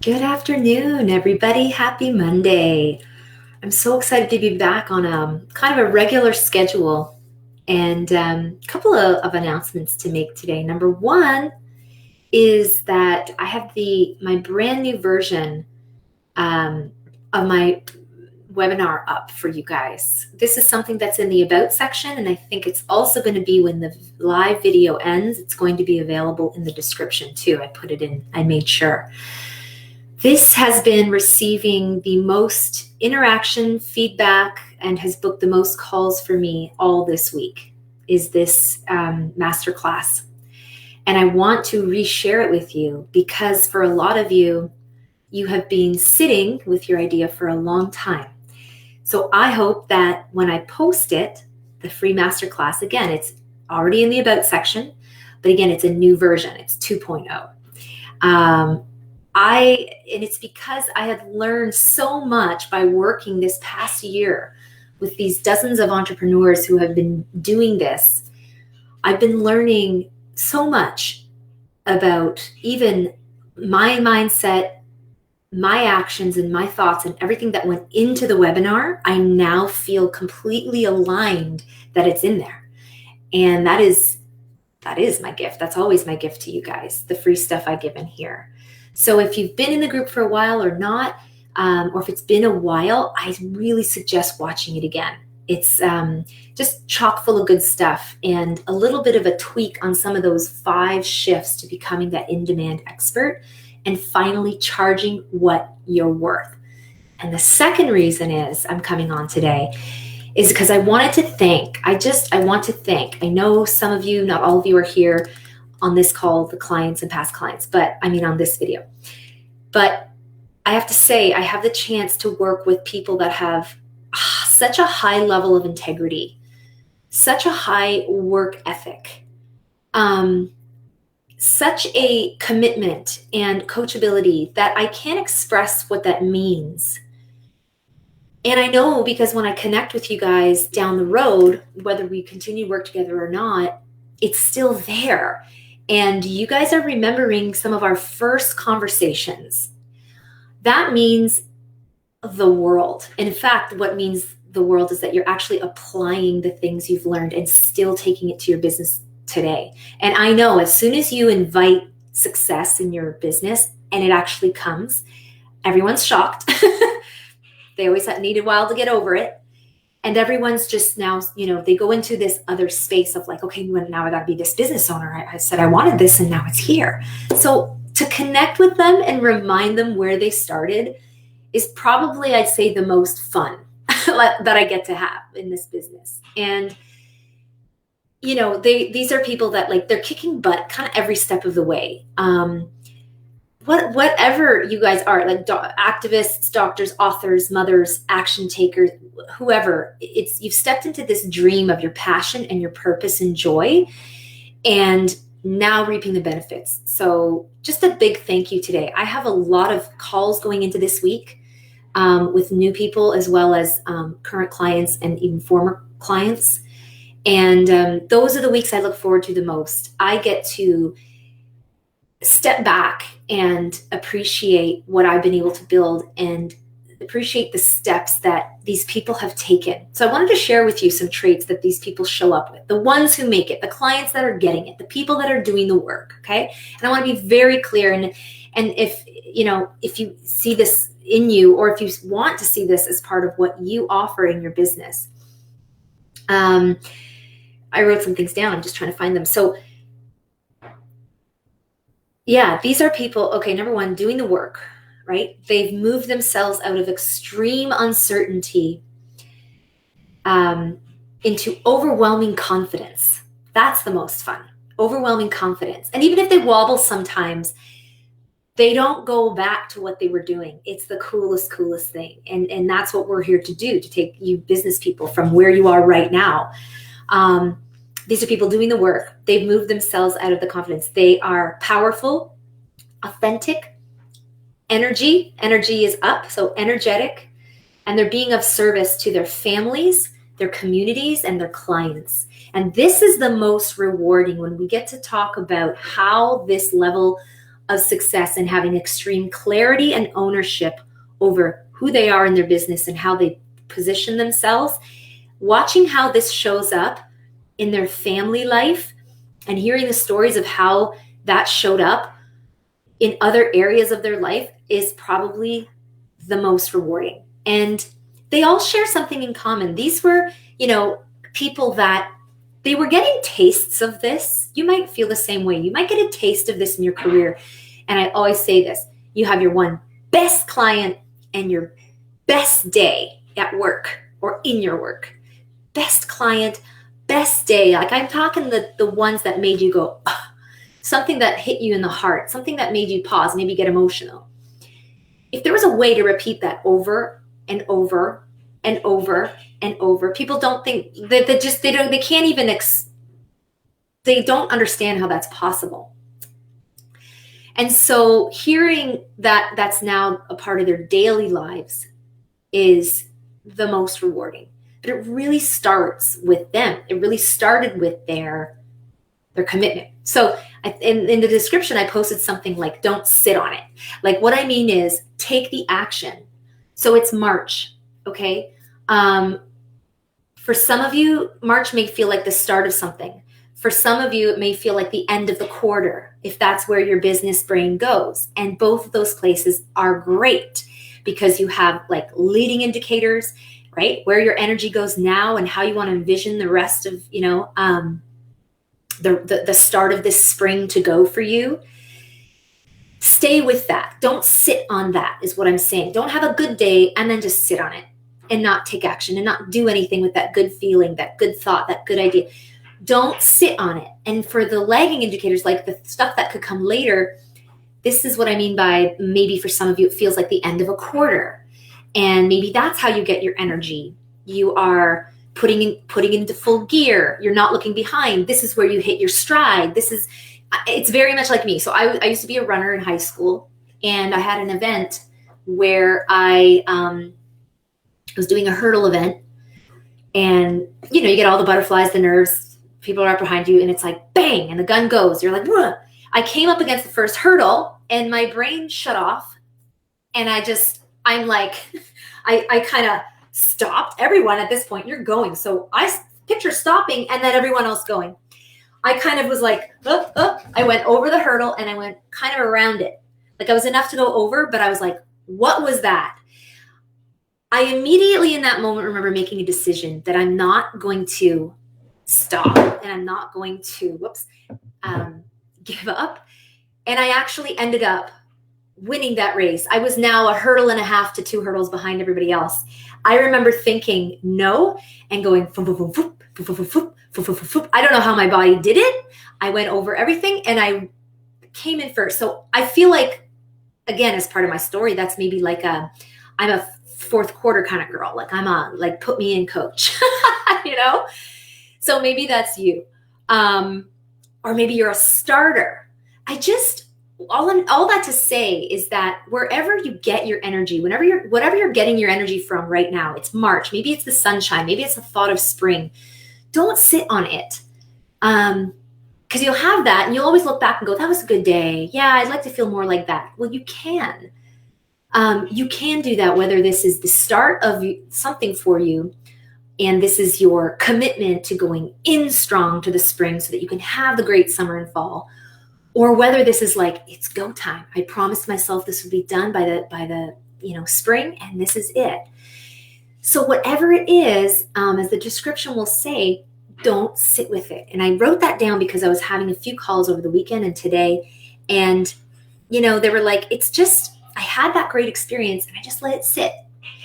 Good afternoon, everybody. Happy Monday. I'm so excited to be back on a kind of a regular schedule and a couple of announcements to make today. Number one is that I have my brand new version of my webinar up for you guys. This is something that's in the About section, and I think it's also going to be when the live video ends. It's going to be available in the description too. I put it in, I made sure. This has been receiving the most interaction, feedback, and has booked the most calls for me all this week, is this masterclass. And I want to reshare it with you because for a lot of you, you have been sitting with your idea for a long time. So I hope that when I post it, the free masterclass, again, it's already in the About section, but again, it's a new version. It's 2.0. And it's because I had learned so much by working this past year with these dozens of entrepreneurs who have been doing this. I've been learning so much about even my mindset, my actions and my thoughts and everything that went into the webinar. I now feel completely aligned that it's in there. And that is my gift. That's always my gift to you guys, the free stuff I give in here. So if you've been in the group for a while or not, or if it's been a while, I really suggest watching it again. It's just chock full of good stuff and a little bit of a tweak on some of those 5 shifts to becoming that in-demand expert and finally charging what you're worth. And the second reason is I'm coming on today is because I wanted to thank, I want to thank, I know some of you, not all of you are here on this call, the clients and past clients, but I mean on this video. But I have to say, I have the chance to work with people that have such a high level of integrity, such a high work ethic, such a commitment and coachability that I can't express what that means. And I know because when I connect with you guys down the road, whether we continue to work together or not, it's still there. And you guys are remembering some of our first conversations. That means the world. In fact, what means the world is that you're actually applying the things you've learned and still taking it to your business today. And I know as soon as you invite success in your business and it actually comes, everyone's shocked. They always need a while to get over it. And everyone's just now, they go into this other space of like, okay, now I got to be this business owner. I said I wanted this and now it's here. So to connect with them and remind them where they started is probably, I'd say, the most fun that I get to have in this business. And, these are people that like, they're kicking butt kind of every step of the way. Whatever you guys are, like activists, doctors, authors, mothers, action takers, whoever, you've stepped into this dream of your passion and your purpose and joy, and now reaping the benefits. So just a big thank you today. I have a lot of calls going into this week with new people as well as current clients and even former clients. And those are the weeks I look forward to the most. I get to step back and appreciate what I've been able to build and appreciate the steps that these people have taken. So I wanted to share with you some traits that these people show up with, the ones who make it, the clients that are getting it, the people that are doing the work. Okay. And I want to be very clear. And if you see this in you, or if you want to see this as part of what you offer in your business, I wrote some things down. I'm just trying to find them. So yeah, these are people, okay, number one, doing the work, right? They've moved themselves out of extreme uncertainty into overwhelming confidence. That's the most fun, overwhelming confidence. And even if they wobble sometimes, they don't go back to what they were doing. It's the coolest thing. And that's what we're here to do, to take you business people from where you are right now. These are people doing the work. They've moved themselves out of the confidence. They are powerful, authentic, energy is up, so energetic, and they're being of service to their families, their communities, and their clients. And this is the most rewarding when we get to talk about how this level of success and having extreme clarity and ownership over who they are in their business and how they position themselves, watching how this shows up in their family life and hearing the stories of how that showed up in other areas of their life is probably the most rewarding. And they all share something in common. These were, people that they were getting tastes of this. You might feel the same way. You might get a taste of this in your career. And I always say this, you have your one best client and your best day at work or in your work. Best client, best day. Like I'm talking the ones that made you go, oh, something that hit you in the heart, something that made you pause, maybe get emotional. If there was a way to repeat that over and over and over and over, people don't think that they can't even, they don't understand how that's possible. And so hearing that that's now a part of their daily lives is the most rewarding. But it really starts with them. It really started with their commitment. So in the description, I posted something like, don't sit on it. Like what I mean is take the action. So it's March, okay? For some of you, March may feel like the start of something. For some of you, it may feel like the end of the quarter, if that's where your business brain goes. And both of those places are great because you have like leading indicators, right? Where your energy goes now and how you want to envision the rest of, the start of this spring to go for you. Stay with that. Don't sit on that is what I'm saying. Don't have a good day and then just sit on it and not take action and not do anything with that good feeling, that good thought, that good idea. Don't sit on it. And for the lagging indicators, like the stuff that could come later, this is what I mean by maybe for some of you, it feels like the end of a quarter. And maybe that's how you get your energy. You are putting into full gear. You're not looking behind. This is where you hit your stride. It's very much like me. So I used to be a runner in high school, and I had an event where I was doing a hurdle event, and you get all the butterflies, the nerves, people are up behind you, and it's like bang, and the gun goes. You're like, whoa. I came up against the first hurdle, and my brain shut off, and I'm like, I kind of stopped. Everyone at this point, you're going. So I picture stopping and then everyone else going. I kind of was like, I went over the hurdle and I went kind of around it. Like I was enough to go over, but I was like, what was that? I immediately in that moment remember making a decision that I'm not going to stop and I'm not going to, give up. And I actually ended up winning that race. I was now a hurdle and a half to 2 hurdles behind everybody else. I remember thinking no and going, I don't know how my body did it. I went over everything and I came in first. So I feel like, again, as part of my story, that's maybe like I'm a fourth quarter kind of girl. Like like put me in coach, So maybe that's you. Or maybe you're a starter. All that to say is that wherever you get your energy, whatever you're getting your energy from right now, it's March, maybe it's the sunshine, maybe it's the thought of spring. Don't sit on it. Because you'll have that and you'll always look back and go, that was a good day. Yeah, I'd like to feel more like that. Well, you can. You can do that, whether this is the start of something for you and this is your commitment to going in strong to the spring so that you can have the great summer and fall. Or whether this is like, it's go time. I promised myself this would be done by the spring, and this is it. So whatever it is, as the description will say, don't sit with it. And I wrote that down because I was having a few calls over the weekend and today. And, they were like, I had that great experience and I just let it sit.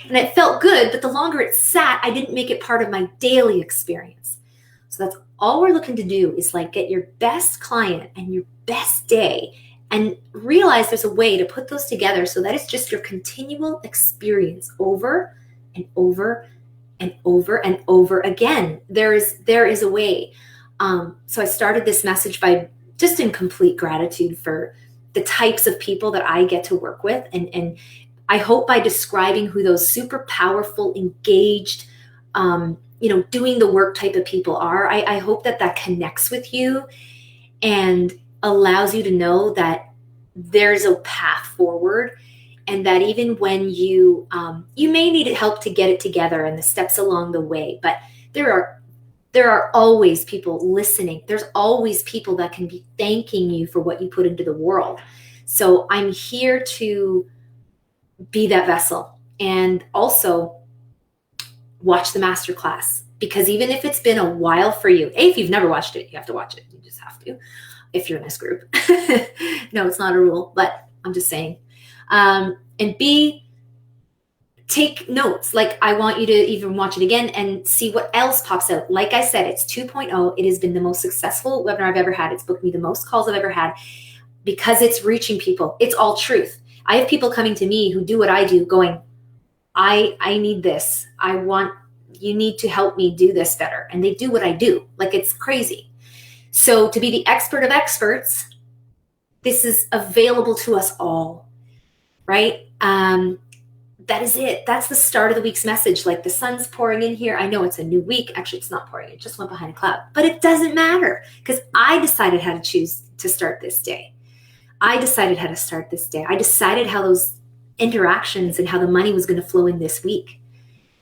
And it felt good, but the longer it sat, I didn't make it part of my daily experience. So that's all we're looking to do is like get your best client and your best day and realize there's a way to put those together so that it's just your continual experience over and over and over and over again. There is a way. So I started this message by just in complete gratitude for the types of people that I get to work with. And I hope by describing who those super powerful, engaged, doing the work type of people are, I hope that connects with you and allows you to know that there's a path forward, and that even when you may need help to get it together and the steps along the way, but there are always people listening. There's always people that can be thanking you for what you put into the world. So I'm here to be that vessel, and also watch the masterclass, because even if it's been a while for you, if you've never watched it, you have to watch it. You just have to, if you're in this group. No, it's not a rule, but I'm just saying. And B, take notes. Like, I want you to even watch it again and see what else pops out. Like I said, it's 2.0. It has been the most successful webinar I've ever had. It's booked me the most calls I've ever had, because it's reaching people. It's all truth. I have people coming to me who do what I do, going, I need this. You need to help me do this better. And they do what I do. Like, it's crazy. So to be the expert of experts, this is available to us all, right? That is it. That's the start of the week's message. Like, the sun's pouring in here. I know it's a new week. Actually, it's not pouring. It just went behind a cloud. But it doesn't matter, because I decided how to choose to start this day. I decided how to start this day. I decided how those interactions and how the money was going to flow in this week.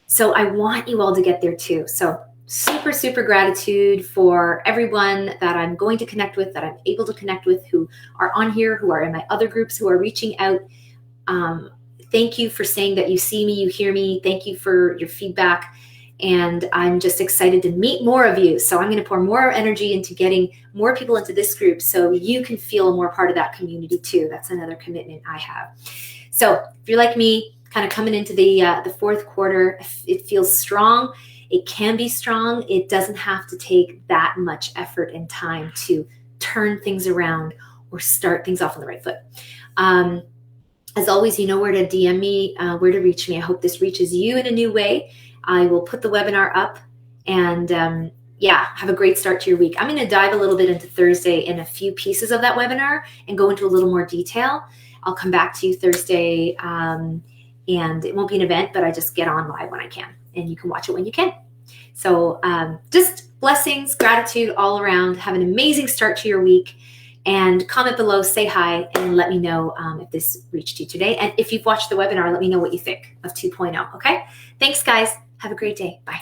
So I want you all to get there too. So super, super gratitude for everyone that I'm going to connect with, that I'm able to connect with, who are on here, who are in my other groups, who are reaching out. Thank you for saying that you see me, you hear me. Thank you for your feedback. And I'm just excited to meet more of you. So I'm going to pour more energy into getting more people into this group, so you can feel more part of that community too. That's another commitment I have. So if you're like me, kind of coming into the fourth quarter, it feels strong. It can be strong. It doesn't have to take that much effort and time to turn things around or start things off on the right foot. As always, you know where to DM me, where to reach me. I hope this reaches you in a new way. I will put the webinar up, and have a great start to your week. I'm going to dive a little bit into Thursday in a few pieces of that webinar and go into a little more detail. I'll come back to you Thursday, and it won't be an event, but I just get on live when I can, and you can watch it when you can. So just blessings, gratitude all around. Have an amazing start to your week, and comment below, say hi, and let me know if this reached you today. And if you've watched the webinar, let me know what you think of 2.0, okay? Thanks, guys. Have a great day. Bye.